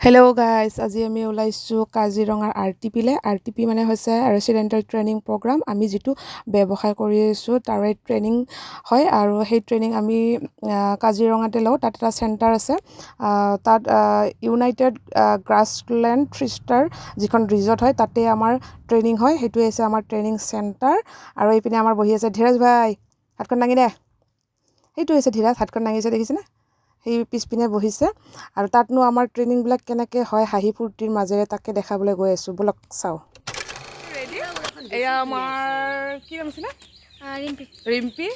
Hello' guys, আজি আমি ওলাইছোঁ কাজিৰঙাৰ RTPলৈ। RTP মানে হৈছে ৰেচিডেণ্টেল ট্ৰেইনিং প্ৰগ্ৰাম। আমি যিটো ব্যৱসায় কৰি আছোঁ তাৰে ট্ৰেইনিং হয়, আৰু সেই ট্ৰেইনিং আমি কাজিৰঙাতে লওঁ। তাত এটা চেণ্টাৰ আছে, তাত ইউনাইটেড গ্ৰাছলেণ্ড 3 ষ্টাৰ যিখন ৰিজৰ্ট হয় তাতে আমাৰ ট্ৰেইনিং হয়। সেইটোৱে হৈছে আমাৰ ট্ৰেইনিং চেণ্টাৰ। আৰু এইপিনে আমাৰ বহি আছে ধীৰাজ ভাই, হাতখন দাঙি দে। সেইটো হৈছে ধীৰাজ, হাতখন দাঙিছে দেখিছেনে? সেই পিছপিনে বহিছে। আৰু তাতনো আমাৰ ট্ৰেইনিংবিলাক কেনেকৈ হয় হাঁহি ফূৰ্তিৰ মাজেৰে তাকে দেখাবলৈ গৈ আছোঁ, ব'লক চাওঁ। এয়া আমাৰ কি নাম আছিলে? ৰিম্পী।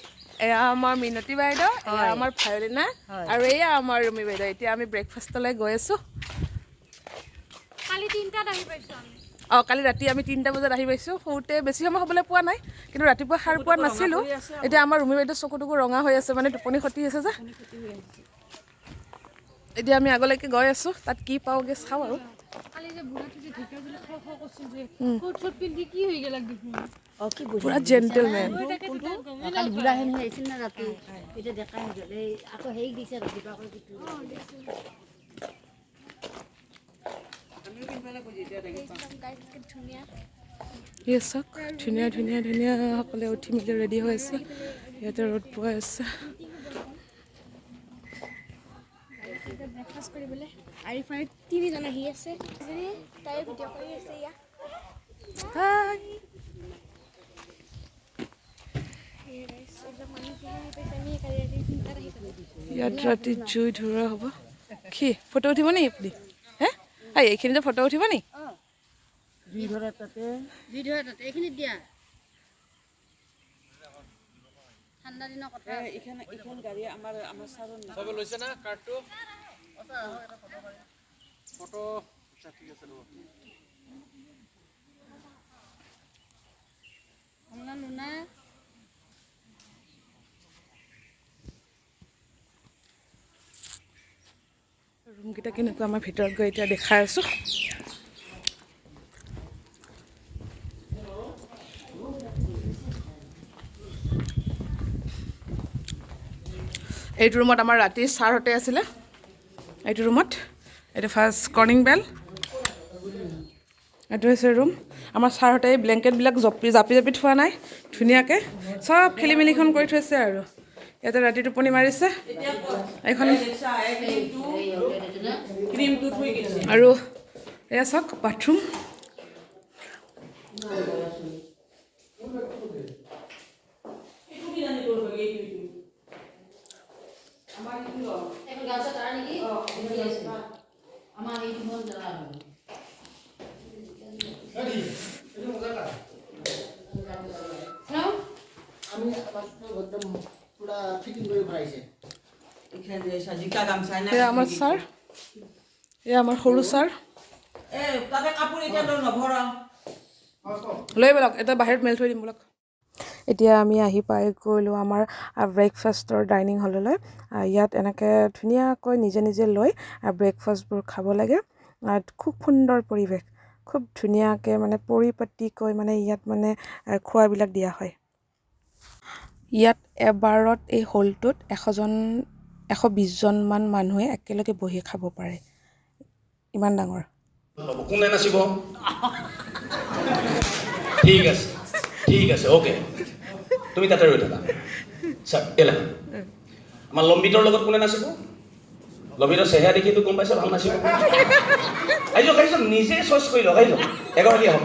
এয়া আমাৰ মিনতী বাইদেউ, এয়া আমাৰ ভায়লিনা, আৰু এয়া আমাৰ ৰুমি বাইদেউ। এতিয়া আমি ব্ৰেকফাষ্টলৈ গৈ আছোঁ। কালি ৰাতি আমি 3টা বজাত আহি পাইছোঁ। শুওঁতে বেছি সময় হ'বলৈ পোৱা নাই, কিন্তু ৰাতিপুৱা সাৰ পোৱা নাছিলোঁ। এতিয়া আমাৰ ৰুমি বাইদেউ চকুটুকু ৰঙা হৈ আছে, মানে টোপনি ক্ষতি হৈছে যে। এতিয়া আমি আগলৈকে গৈ আছোঁ, তাত কি পাওঁগৈ চাওঁ আৰু। পুৰা জেণ্টেলমেন। চাওক, ধুনীয়া ধুনীয়া ধুনীয়া সকলোৱে উঠি মেলি ৰেডি হৈ আছে। ইয়াতে ৰ'দ পোৱাই আছে। ব্ৰেকফাষ্ট কৰিবলৈ আৰিফাই 3জন আহি আছে। তাই ভিডিঅ' কৰি আছে। ইয়াত ৰাতি জুই ধৰা হ'ব। কি ফটো উঠিব নি আপুনি? এইখিনিতে ফটো উঠিব নি? জুই ধৰা তাতে এইখিনিত দিয়া। ঠাণ্ডা দিনৰ কথা। এইখন গাড়ী আমাৰ চাব লৈছে না কাৰ্ডটো। ফটো ঠিক আছে ৰ'ব। লুনা ৰুমকেইটা কেনেকুৱা আমাৰ ভিতৰত গৈ এতিয়া দেখাই আছোঁ। এইটো ৰুমত আমাৰ ৰাতি ছাৰহঁতে আছিলে। এইটো ৰুমত এইটো ফাৰ্ষ্ট কৰ্ণিং বেল। এইটো হৈছে ৰুম। আমাৰ ছাৰহঁতে এই ব্লেংকেটবিলাক জাপি জাপি থোৱা নাই, ধুনীয়াকৈ চব খেলি মেলিখন কৰি থৈছে। আৰু ইয়াতে ৰাতি টোপনি মাৰিছে এইখন। আৰু এয়া চাওক বাথৰুম। আমাৰ ছাৰ, এয়া আমাৰ সৰু ছাৰ। লৈ ব'লক, এটা বাহিৰত মেলি থৈ দিম ব'লক। এতিয়া আমি আহি পাই গ'লোঁ আমাৰ ব্ৰেকফাষ্টৰ ডাইনিং হললৈ। ইয়াত এনেকৈ ধুনীয়াকৈ নিজে নিজে লৈ ব্ৰেকফাষ্টবোৰ খাব লাগে। খুব সুন্দৰ পৰিৱেশ, খুব ধুনীয়াকৈ মানে পৰিপাটিকৈ মানে ইয়াত মানে খোৱাবিলাক দিয়া হয়। ইয়াত এবাৰত এই হলটোত 120জনমান মানুহে একেলগে বহি খাব পাৰে, ইমান ডাঙৰ। কোনে নাচিব? ঠিক আছে, ঠিক আছে, অ'কে। তুমি তাতে ৰৈ থাকা। আমাৰ লম্বিতৰ লগত কোনে নাচিব? লম্বিতৰ চেহেৰা দেখিতো গম পাইছে ভাল নাচিব। আহিছ নিজে চইচ কৰি লওক, আহিছ এগৰাকী হওক।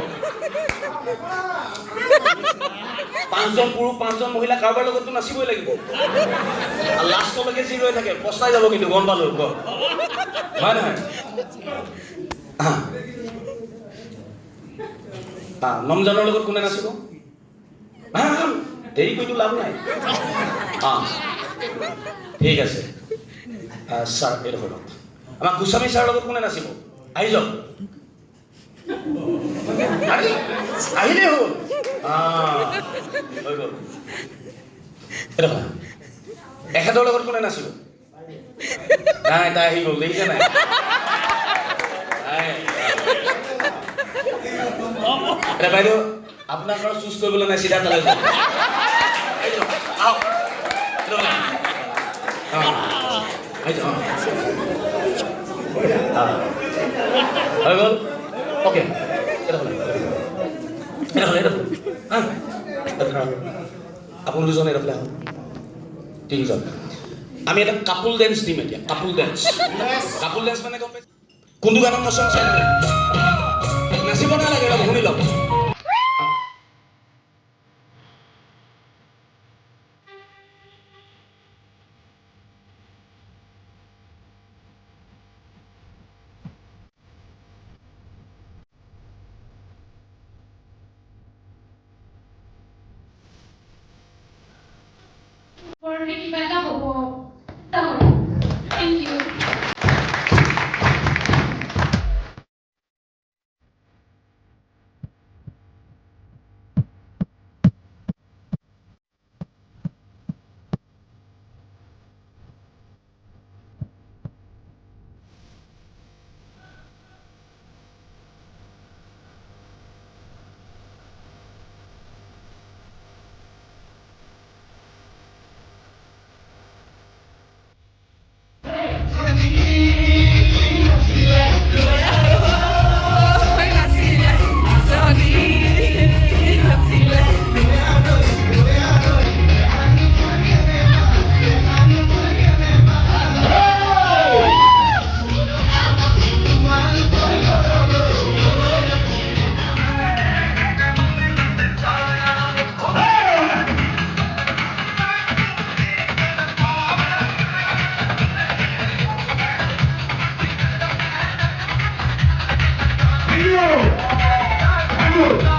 5জন পুৰুষ 5জন মহিলা কাৰোবাৰ লগততো নাচিবই লাগিব। লাষ্টলৈকে যি ৰৈ থাকে পস্তাই যাব, কিন্তু গম পালো হয় নহয়? নমজানৰ লগত কোনে নাচিব? দেৰি কৰিতো লাভ নাই। ঠিক আছে ছাৰ, এইডোখৰ আমাৰ গোস্বামী ছাৰৰ লগত কোনে নাচিব? আহি যাওক, আহিলেই হ'ল। হৈ গ'ল। এইডোখৰ এখেতৰ লগত কোনে নাচিব? নাই, তাই আহি গ'ল, দেখিছে নাই? বাইদেউ আপোনাৰ ঘৰত চুজ কৰিবলৈ নাই, চিধা তালৈ যাওক। হৈ গ'ল অ'কে আপুনি দুজন এৰফলে আহক তিনিজন আমি এটা কাপুল ডেন্স দিম এতিয়া কাপুল ডেন্স মানে গম পাইছে কোনটো গানত নচন চাই নাচিব নালাগে অলপ শুনি লওক কিবা এটা হ'ব থেংক ইউ Yo!